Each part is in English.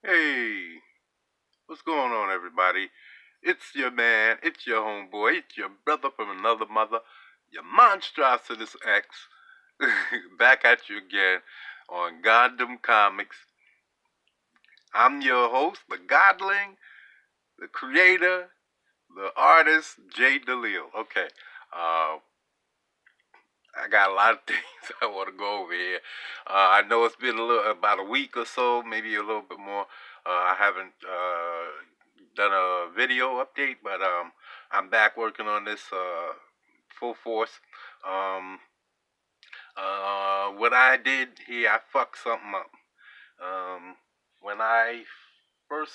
Hey, what's going on, everybody? It's your man, it's your homeboy, it's your brother from another mother, your monstrositus X, back at you again on Goddamn Comics. I'm your host, the Godling, the creator, the artist, Jay DeLille. Okay, uh, I got a lot of things I want to go over here. I know it's been about a week or so, maybe a little bit more. I haven't done a video update, but I'm back working on this full force. Um, what I did here, I fucked something up. Um, when I first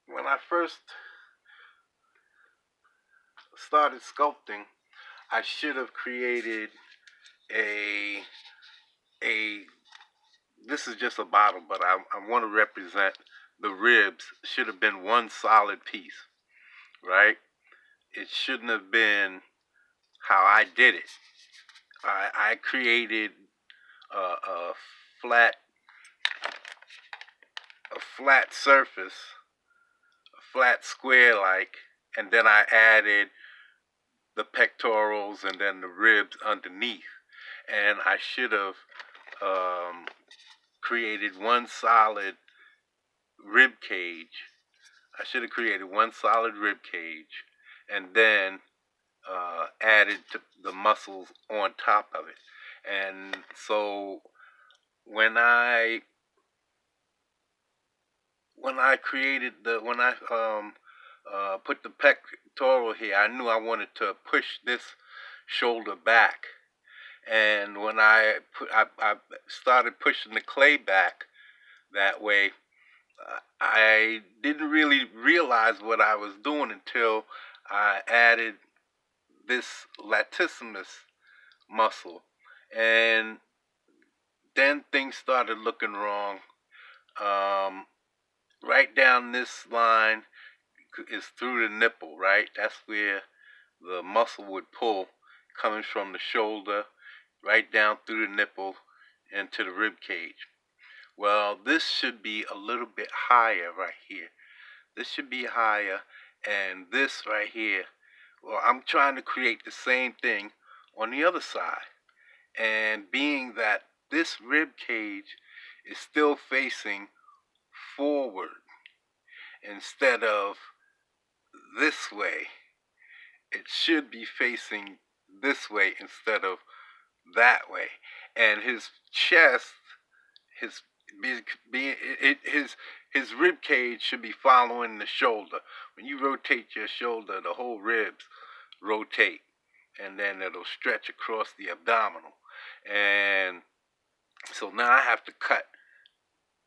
when I first started sculpting, I should have created a a this is just a bottle, but I want to represent the ribs should have been one solid piece, right? It shouldn't have been how I did it. I created a flat a flat surface, a flat square like, and then I added the pectorals and then the ribs underneath. And I should have um, created one solid rib cage. I should have created one solid rib cage and then added to the muscles on top of it. And so when I created when I put the pectoral here, I knew I wanted to push this shoulder back. And when I started pushing the clay back that way, I didn't really realize what I was doing until I added this latissimus muscle. And then things started looking wrong. Um, right down this line is through the nipple, right? That's where the muscle would pull, coming from the shoulder, right down through the nipple into the rib cage. Well, this should be a little bit higher right here. This should be higher, and this right here, well, I'm trying to create the same thing on the other side. And being that this rib cage is still facing forward instead of this way, it should be facing this way instead of that way. And his chest, his his rib cage should be following the shoulder. When you rotate your shoulder, the whole ribs rotate, and then it'll stretch across the abdominal. And so now I have to cut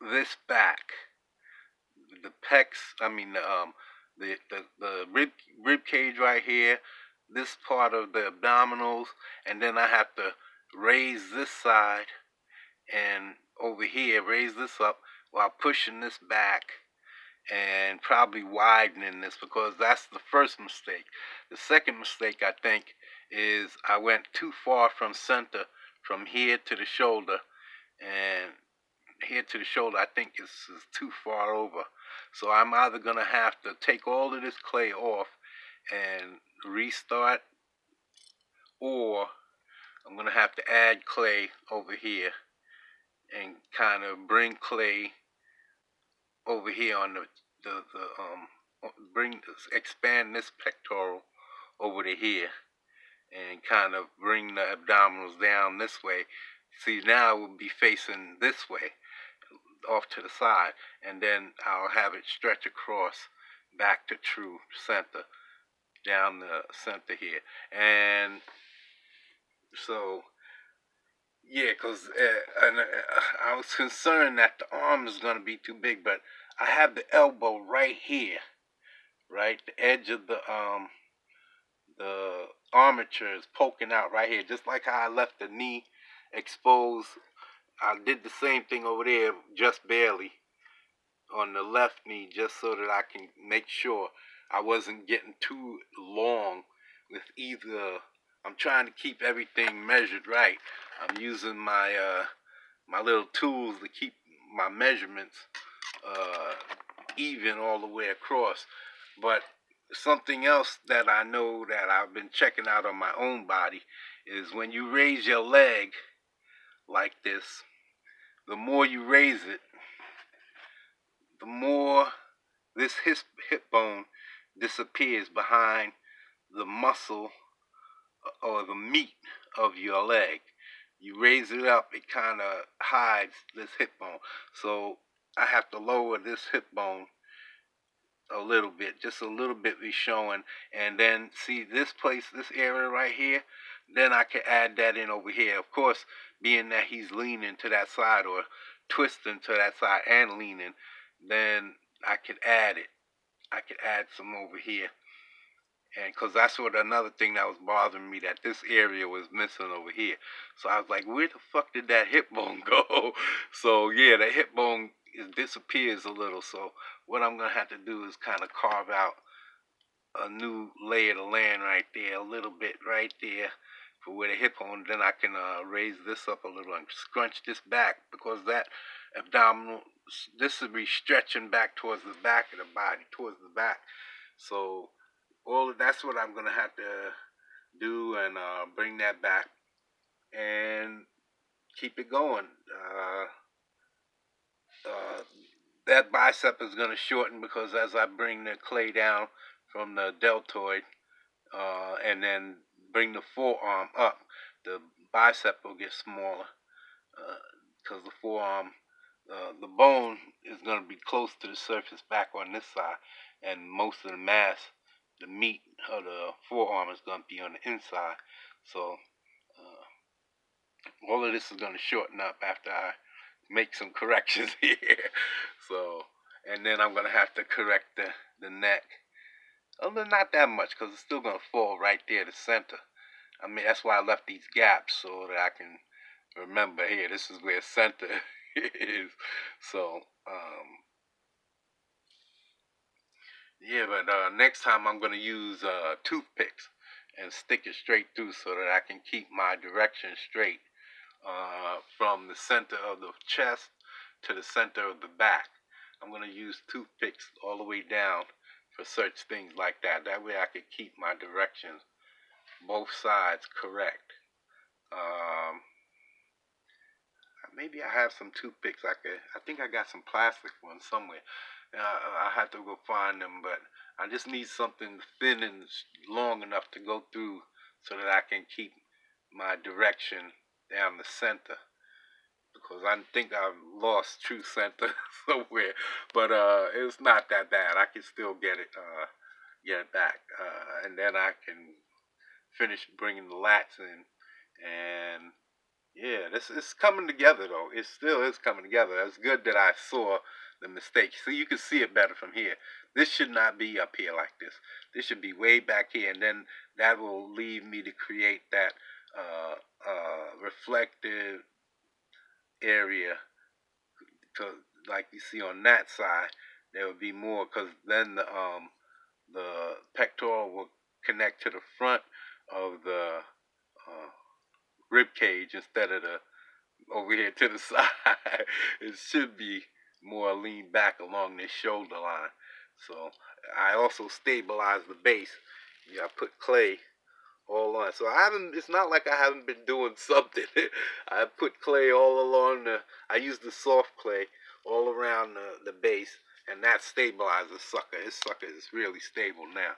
this back. The pecs, I mean the rib cage right here, this part of the abdominals, and then I have to raise this side and over here raise this up while pushing this back and probably widening this, because that's the first mistake. The second mistake, I think, is I went too far from center, from here to the shoulder, and here to the shoulder I think is too far over. So I'm either going to have to take all of this clay off and restart, or I'm going to have to add clay over here and kind of bring clay over here on expand this pectoral over to here and kind of bring the abdominals down this way. See, now it will be facing this way, off to the side, and then I'll have it stretch across back to true center, down the center here. And so, yeah, because I was concerned that the arm is going to be too big, but I have the elbow right here, right? The edge of the armature is poking out right here, just like how I left the knee exposed. I did the same thing over there, just barely, on the left knee, just so that I can make sure I wasn't getting too long with either. I'm trying to keep everything measured right. I'm using my my little tools to keep my measurements uh, even all the way across. But something else that I know that I've been checking out on my own body is when you raise your leg like this, the more you raise it, the more this hip bone disappears behind the muscle or the meat of your leg. You raise it up, it kind of hides this hip bone. So I have to lower this hip bone a little bit, just a little bit be showing, and then see this place, this area right here, then I can add that in over here. Of course, being that he's leaning to that side or twisting to that side and leaning, then I can add it. I can add some over here. And because that's what another thing that was bothering me, that this area was missing over here. So I was like, where the fuck did that hip bone go? So yeah, the hip bone disappears a little. So what I'm going to have to do is kind of carve out a new layer of land right there, a little bit right there for where the hip bone. Then I can raise this up a little and scrunch this back, because that abdominal, this will be stretching back towards the back of the body, towards the back. So all of that's what I'm gonna have to do, and bring that back and keep it going. That bicep is gonna shorten because as I bring the clay down from the deltoid, and then bring the forearm up, the bicep will get smaller because the forearm, the bone is going to be close to the surface back on this side, and most of the mass, the meat of the forearm is going to be on the inside. So all of this is going to shorten up after I make some corrections here. So, and then I'm going to have to correct the neck. Although not that much, because it's still going to fall right there to center. I mean, that's why I left these gaps, so that I can remember, here, this is where center is. So, yeah, but next time I'm going to use toothpicks and stick it straight through so that I can keep my direction straight from the center of the chest to the center of the back. I'm going to use toothpicks all the way down for such things like that. That way I can keep my directions, both sides, correct. Maybe I have some toothpicks. I think I got some plastic ones somewhere. I have to go find them, but I just need something thin and long enough to go through so that I can keep my direction down the center. Because I think I've lost true center somewhere, but it's not that bad. I can still get it back, and then I can finish bringing the lats in, and yeah, this is coming together though. It still is coming together. It's good that I saw the mistake. So you can see it better from here. This should not be up here like this. This should be way back here, and then that will leave me to create that reflective area to, like you see on that side. There will be more, because then the pectoral will connect to the front of the rib cage instead of the over here to the side. It should be more lean back along this shoulder line. So I also stabilize the base. Yeah, I put clay all on. So I haven't. It's not like I haven't been doing something. I put clay all along the. I use the soft clay all around the base, and that stabilizes the sucker. His sucker is really stable now.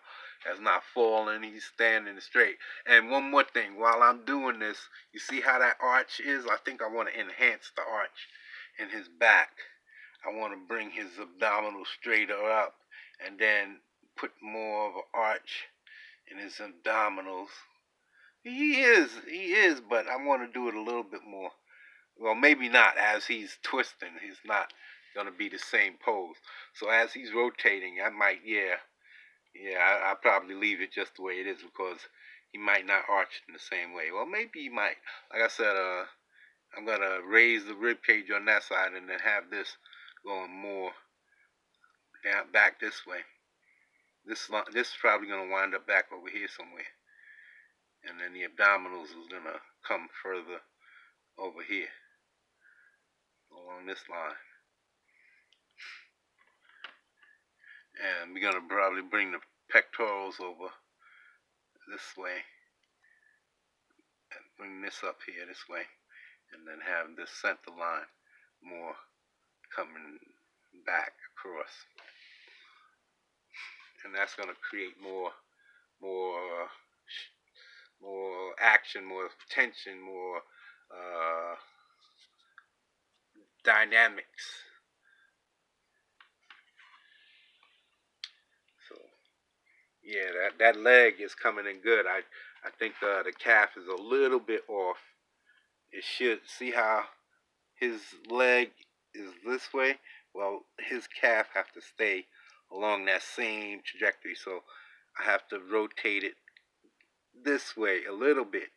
Has not fallen. He's standing straight. And one more thing, while I'm doing this, you see how that arch is? I think I want to enhance the arch in his back. I want to bring his abdominal straighter up, and then put more of an arch in his abdominals. He is, but I want to do it a little bit more. Well, maybe not. As he's twisting, he's not going to be the same pose. So as he's rotating, I might, I'll probably leave it just the way it is, because he might not arch in the same way. Well, maybe he might. Like I said, I'm going to raise the rib cage on that side and then have this going more down back this way. This is probably going to wind up back over here somewhere. And then the abdominals is going to come further over here. on this line. And we're gonna probably bring the pectorals over this way and bring this up here this way, and then have this center line more coming back across, and that's gonna create more action, more tension, more dynamics. So yeah, that leg is coming in good. I think the calf is a little bit off. It should see how his leg is this way. Well, his calf have to stay along that same trajectory. So I have to rotate it this way a little bit.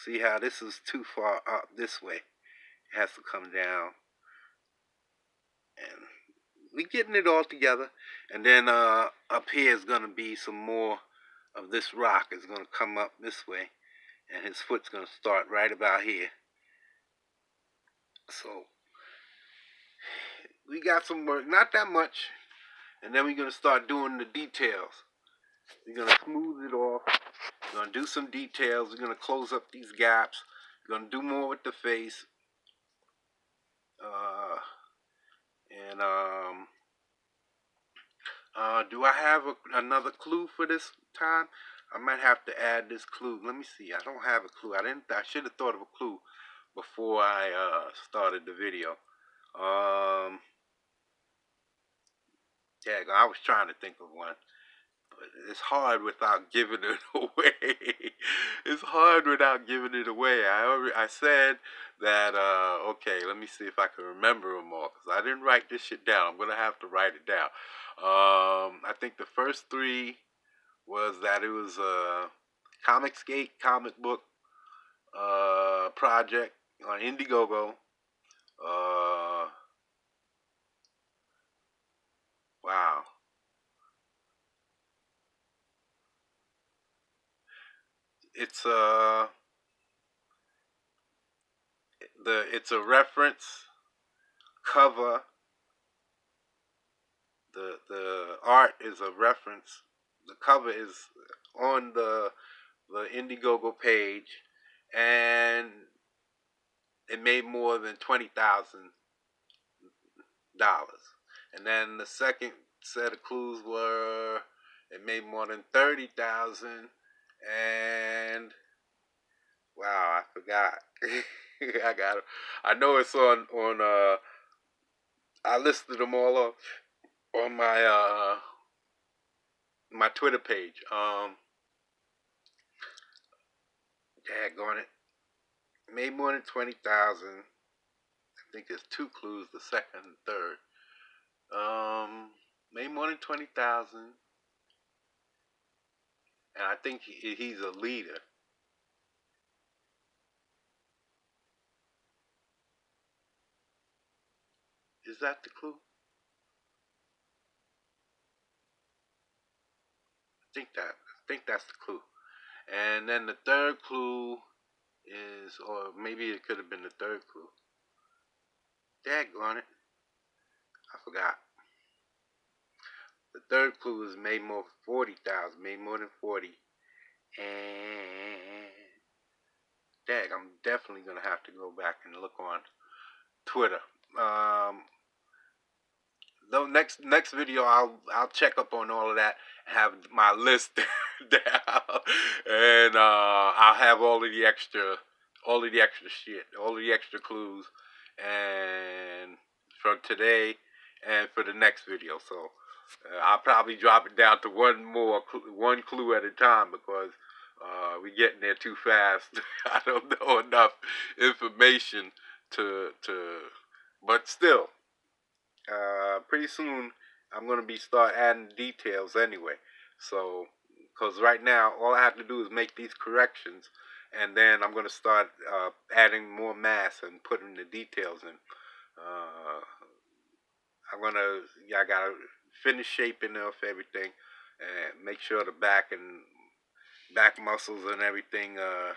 See how this is too far up this way. It has to come down. And we getting it all together. And then up here is going to be some more of this rock. Is going to come up this way. And his foot's going to start right about here. So we got some work, not that much. And then we're going to start doing the details. We're going to smooth it off. We're going to do some details. We're going to close up these gaps. We're going to do more with the face. Do I have another clue for this time? I might have to add this clue. Let me see. I don't have a clue. I should have thought of a clue before I started the video. Yeah, I was trying to think of one, but it's hard without giving it away. It's hard without giving it away. I said that, okay, let me see if I can remember them all, because I didn't write this shit down. I'm going to have to write it down. I think the first three was that it was a Comicsgate comic book project on Indiegogo. Wow. It's it's a reference cover. The art is a reference. The cover is on the Indiegogo page, and it made more than $20,000. And then the second set of clues were it made more than 30,000, and wow, I forgot. I got it. I know it's on I listed them all up on my my Twitter page. Daggone it. Made more than 20,000. I think there's two clues, the second and third. Made more than 20,000. And I think he's a leader. Is that the clue? I think that's the clue. And then the third clue is, or maybe it could have been the third clue. Daggone it. I forgot. The third clue is made more than 40,000. Made more than 40. And I'm definitely gonna have to go back and look on Twitter. The next video, I'll check up on all of that, have my list down, and I'll have all of the extra shit, all of the extra clues, and for today and for the next video. So I'll probably drop it down to one clue at a time, because we're getting there too fast. I don't know enough information but still. Pretty soon I'm going to start adding details anyway. So, because right now all I have to do is make these corrections, and then I'm going to start adding more mass and putting the details in. I got to finish shaping off everything and make sure the back muscles and everything are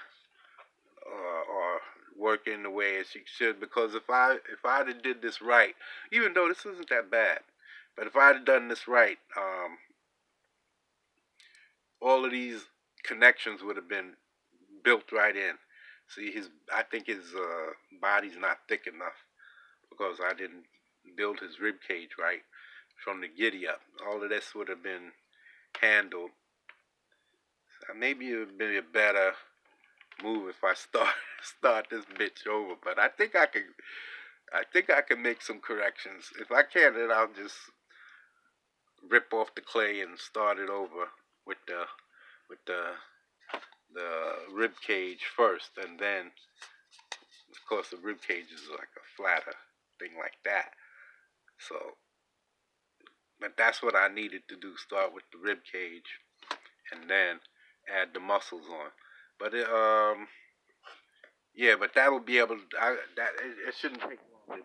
working the way it should. Because if I'd have did this right, even though this isn't that bad, but if I'd have done this right, all of these connections would have been built right in. See, I think his body's not thick enough because I didn't build his rib cage right from the giddy up. All of this would have been handled. Maybe it would be a better move if I start this bitch over. But I think I can make some corrections. If I can, then I'll just rip off the clay and start it over with the rib cage first, and then of course the rib cage is like a flatter thing like that. So, but that's what I needed to do: start with the rib cage, and then add the muscles on. But yeah, but that would be able to. It shouldn't take long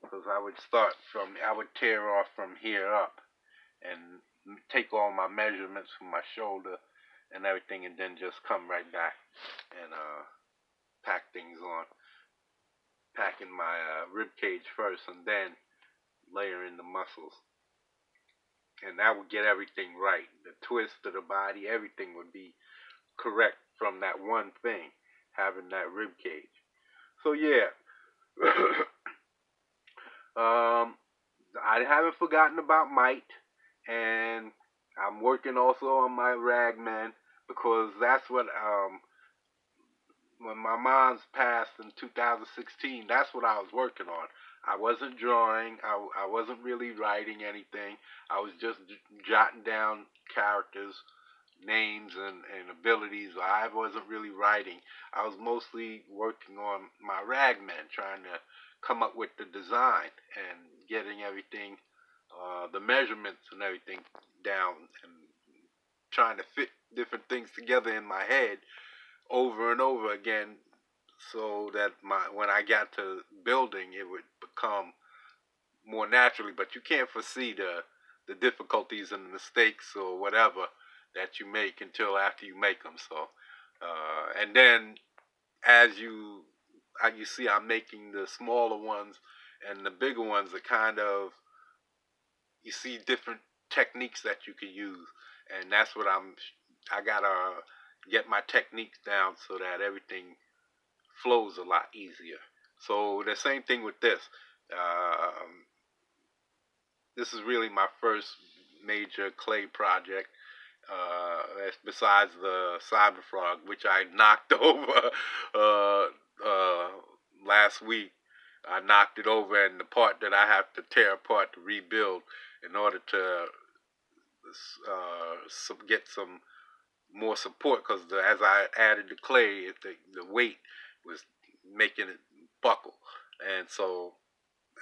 because I would tear off from here up and take all my measurements from my shoulder and everything, and then just come right back and pack things on. Packing my rib cage first, and then layer in the muscles, and that would get everything right. The twist of the body, everything would be correct from that one thing, having that rib cage. So yeah, I haven't forgotten about Might, and I'm working also on my Ragman, because that's what when my mom's passed in 2016, that's what I was working on. I wasn't drawing. I wasn't really writing anything. I was just jotting down characters, names, and abilities. I wasn't really writing. I was mostly working on my Ragman, trying to come up with the design and getting everything, the measurements and everything down, and trying to fit different things together in my head over and over again, so that when I got to building, it would become more naturally. But you can't foresee the difficulties and the mistakes or whatever that you make until after you make them. So, and then as you see, I'm making the smaller ones, and the bigger ones are kind of, you see different techniques that you can use, and that's what I gotta get my techniques down so that everything flows a lot easier. So the same thing with this. This is really my first major clay project, besides the Cyber Frog, which I knocked over last week. I knocked it over, and the part that I have to tear apart to rebuild in order to get some more support, because as I added the clay, the weight was making it buckle, and so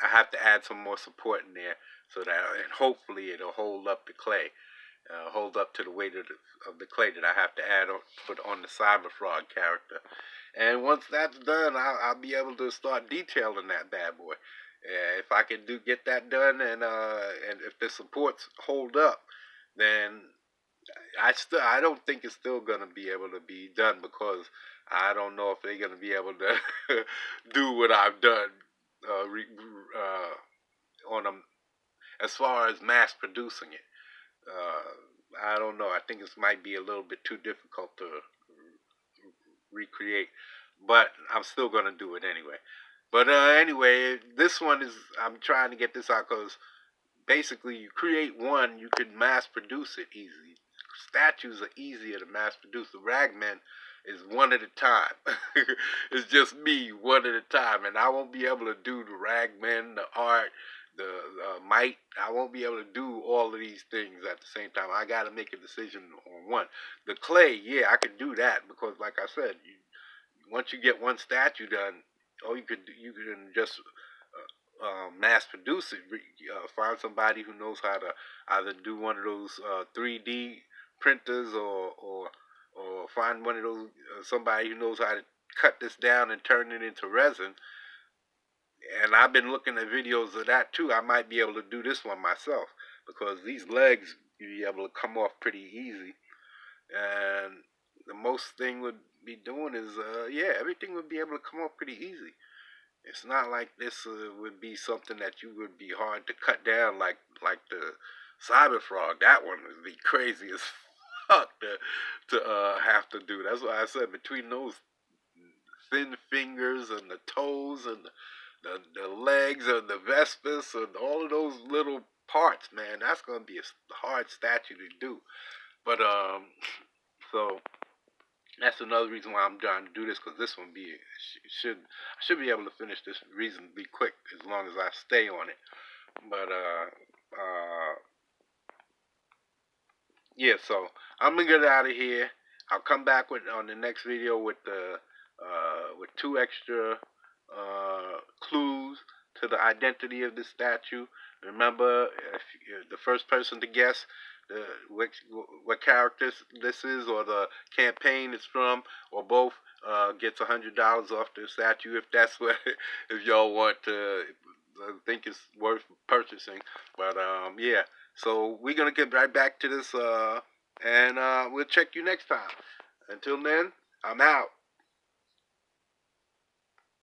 I have to add some more support in there, so that, and hopefully it'll hold up the clay, hold up to the weight of the clay that I have to put on the Cyber Frog character. And once that's done, I'll be able to start detailing that bad boy. If I can get that done, and if the supports hold up, then I don't think it's still gonna be able to be done, because I don't know if they're gonna be able to do what I've done on them as far as mass producing it. I don't know. I think this might be a little bit too difficult to recreate, but I'm still gonna do it anyway. But anyway, this one I'm trying to get this out because basically you create one, you can mass produce it easily. Statues are easier to mass produce. The Ragman is one at a time. It's just me one at a time, and I won't be able to do the Ragman, the art, the Might. I won't be able to do all of these things at the same time. I got to make a decision on one. The clay, yeah, I can do that, because like I said, once you get one statue done, you can just mass produce it. Find somebody who knows how to either do one of those 3D printers, or find one of those somebody who knows how to cut this down and turn it into resin. And I've been looking at videos of that too. I might be able to do this one myself, because these legs you'll be able to come off pretty easy. And the most thing be doing is, yeah, everything would be able to come off pretty easy. It's not like this would be something that you would be hard to cut down like the cyber frog. That one would be crazy as fuck to have to do. That's why I said between those thin fingers and the toes and the legs and the Vespas and all of those little parts, man, that's gonna be a hard statue to do. But so that's another reason why I'm trying to do this, because this one should I should be able to finish this reasonably quick as long as I stay on it. But yeah, so I'm gonna get out of here. I'll come back with on the next video with the with two extra clues to the identity of this statue. Remember, if you're the first person to guess the what character this is, or the campaign it's from, or both, gets $100 off the statue if that's what if y'all want to think it's worth purchasing. But yeah. So we're gonna get right back to this, and we'll check you next time. Until then, I'm out.